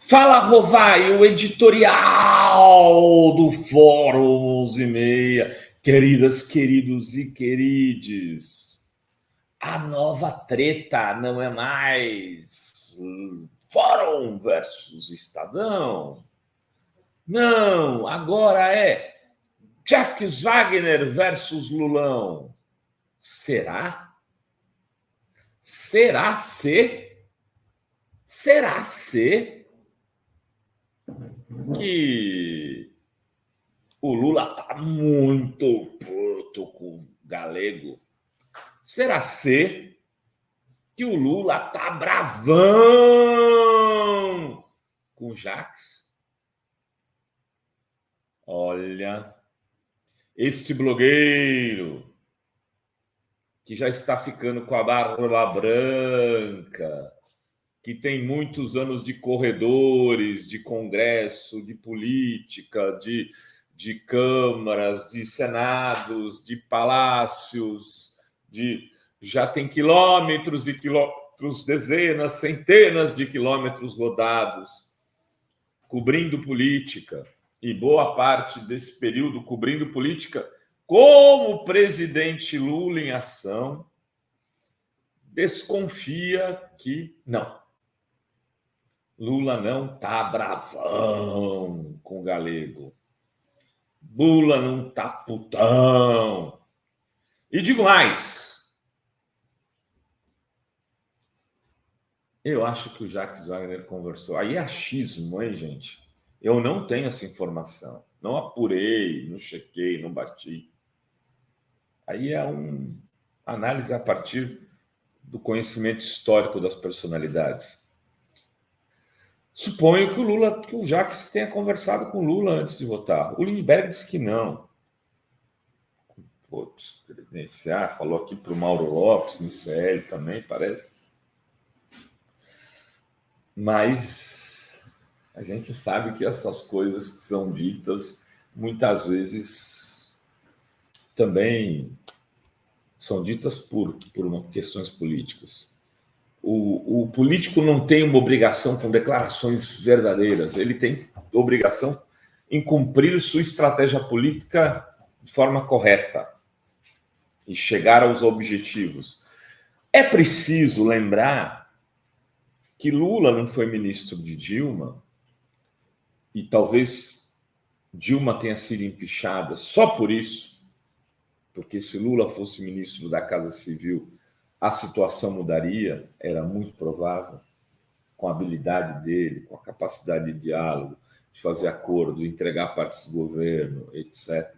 Fala, Rovai, o editorial do Fórum 11:30. Queridas, queridos e querides, a nova treta não é mais Fórum versus Estadão. Não, agora é Jacques Wagner versus Lulão. Será? Será se? Será se que o Lula está muito puto com o Galego? Será ser que o Lula está bravão com o Jacques? Olha, este blogueiro que já está ficando com a barba branca, que tem muitos anos de corredores, de congresso, de política, de câmaras, de senados, de palácios, já tem quilômetros e quilômetros, dezenas, centenas de quilômetros rodados, cobrindo política, e boa parte desse período cobrindo política como o presidente Lula em ação, desconfia que não. Lula não está bravão com o Galego. Lula não está putão. E digo mais. Eu acho que o Jacques Wagner conversou. Aí é achismo, hein, gente? Eu não tenho essa informação. Não apurei, não chequei, não bati. Aí é uma análise a partir do conhecimento histórico das personalidades. Suponho que o Jacques tenha conversado com o Lula antes de votar. O Lindbergh disse que não. Putz, credenciar, falou aqui para o Mauro Lopes, no ICL também, parece. Mas a gente sabe que essas coisas que são ditas, muitas vezes também são ditas por questões políticas. O político não tem uma obrigação com declarações verdadeiras, ele tem obrigação em cumprir sua estratégia política de forma correta e chegar aos objetivos. É preciso lembrar que Lula não foi ministro de Dilma e talvez Dilma tenha sido empichada só por isso, porque se Lula fosse ministro da Casa Civil, a situação mudaria, era muito provável, com a habilidade dele, com a capacidade de diálogo, de fazer acordo, de entregar partes do governo, etc.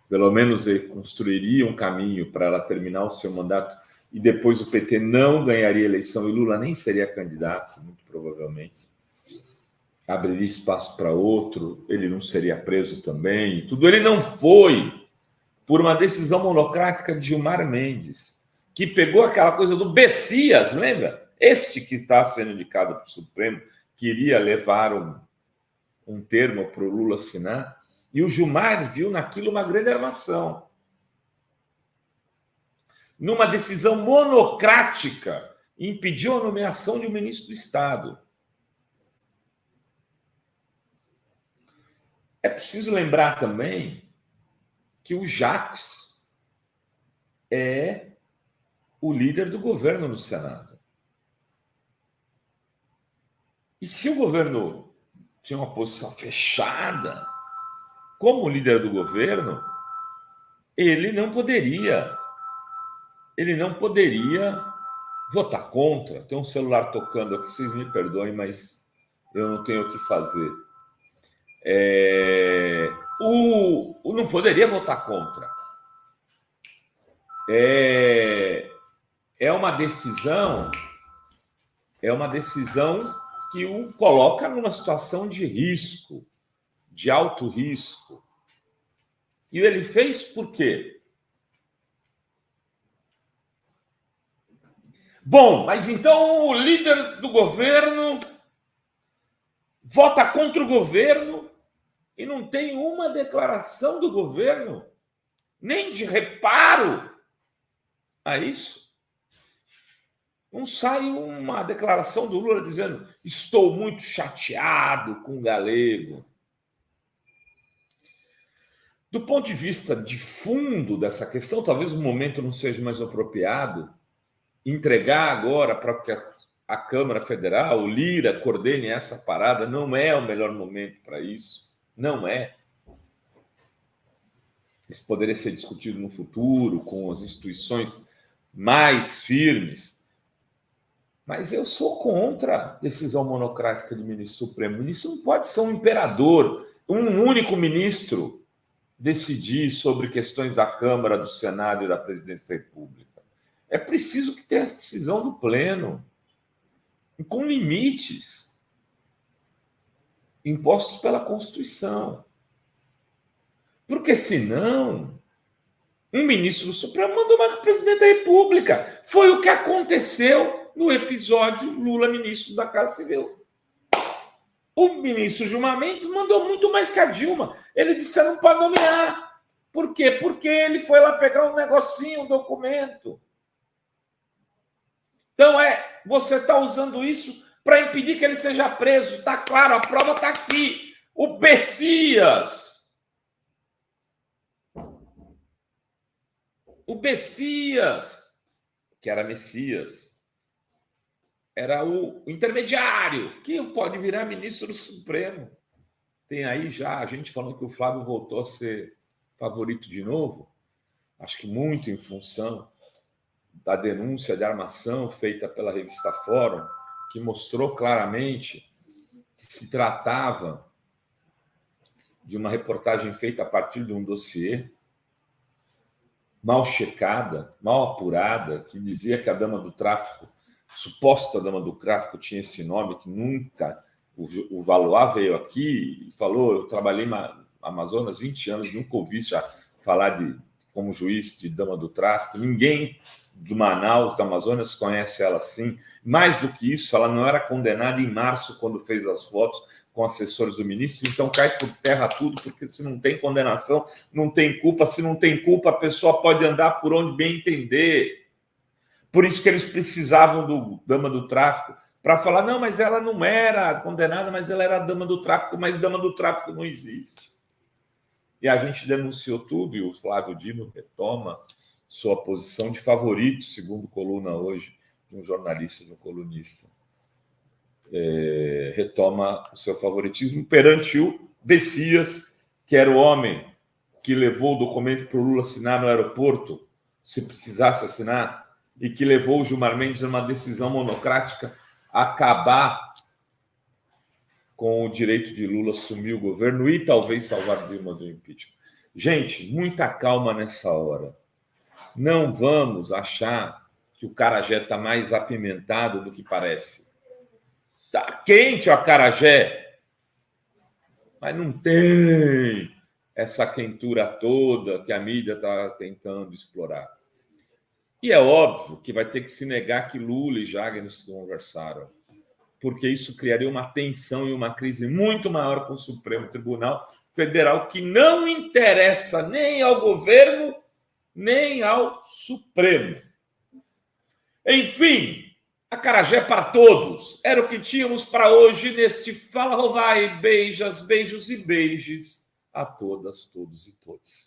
Pelo menos ele construiria um caminho para ela terminar o seu mandato e depois o PT não ganharia a eleição e Lula nem seria candidato, muito provavelmente. Abriria espaço para outro, ele não seria preso também, e tudo. Ele não foi por uma decisão monocrática de Gilmar Mendes, que pegou aquela coisa do Bessias, lembra? Este que está sendo indicado para o Supremo, queria levar um termo para o Lula assinar, e o Gilmar viu naquilo uma grande armação. Numa decisão monocrática, impediu a nomeação de um ministro do Estado. É preciso lembrar também que o Jacques é o líder do governo no Senado. E se o governo tinha uma posição fechada, como líder do governo, ele não poderia votar contra. Tem um celular tocando aqui, vocês me perdoem, mas eu não tenho o que fazer. Não poderia votar contra. É uma decisão que o coloca numa situação de risco, de alto risco. E ele fez por quê? Bom, mas então o líder do governo vota contra o governo e não tem uma declaração do governo, nem de reparo a isso. Não sai uma declaração do Lula dizendo: estou muito chateado com o Galego. Do ponto de vista de fundo dessa questão, talvez o momento não seja mais apropriado entregar agora para que a Câmara Federal, o Lira, coordene essa parada. Não é o melhor momento para isso. Não é. Isso poderia ser discutido no futuro, com as instituições mais firmes. Mas eu sou contra a decisão monocrática do ministro Supremo. O ministro não pode ser um imperador, um único ministro decidir sobre questões da Câmara, do Senado e da Presidência da República. É preciso que tenha essa decisão do Pleno, com limites impostos pela Constituição. Porque, senão, um ministro do Supremo mandou mais que o presidente da República. Foi o que aconteceu no episódio Lula, ministro da Casa Civil. O ministro Gilmar Mendes mandou muito mais que a Dilma. Ele disse: não pode nomear. Por quê? Porque ele foi lá pegar um negocinho, um documento. Então, você está usando isso para impedir que ele seja preso. Está claro, a prova está aqui. O Bessias, que era Messias, era o intermediário, que pode virar ministro do Supremo. Tem aí já a gente falando que o Flávio voltou a ser favorito de novo, acho que muito em função da denúncia de armação feita pela revista Fórum, que mostrou claramente que se tratava de uma reportagem feita a partir de um dossiê mal checada, mal apurada, que dizia que a dama do tráfico, suposta dama do tráfico, tinha esse nome, que nunca... O Valois veio aqui e falou: eu trabalhei na Amazonas 20 anos, nunca ouvi já falar como juiz de dama do tráfico. Ninguém do Manaus, da Amazonas, conhece ela assim. Mais do que isso, ela não era condenada em março, quando fez as fotos com assessores do ministro. Então cai por terra tudo, porque se não tem condenação, não tem culpa. Se não tem culpa, a pessoa pode andar por onde bem entender. Por isso que eles precisavam do dama do tráfico, para falar: não, mas ela não era condenada, mas ela era dama do tráfico, mas dama do tráfico não existe. E a gente denunciou tudo, e o Flávio Dino retoma sua posição de favorito, segundo coluna hoje, de um jornalista, de um colunista. Retoma o seu favoritismo perante o Bessias, que era o homem que levou o documento para o Lula assinar no aeroporto, se precisasse assinar, e que levou o Gilmar Mendes a uma decisão monocrática acabar com o direito de Lula assumir o governo e talvez salvar Dilma do impeachment. Gente, muita calma nessa hora. Não vamos achar que o acarajé está mais apimentado do que parece. Está quente o acarajé, mas não tem essa quentura toda que a mídia está tentando explorar. E é óbvio que vai ter que se negar que Lula e Jagner se conversaram, porque isso criaria uma tensão e uma crise muito maior com o Supremo Tribunal Federal, que não interessa nem ao governo, nem ao Supremo. Enfim, acarajé para todos. Era o que tínhamos para hoje neste Fala Rovai. Beijos e beijes a todas, todos e todos.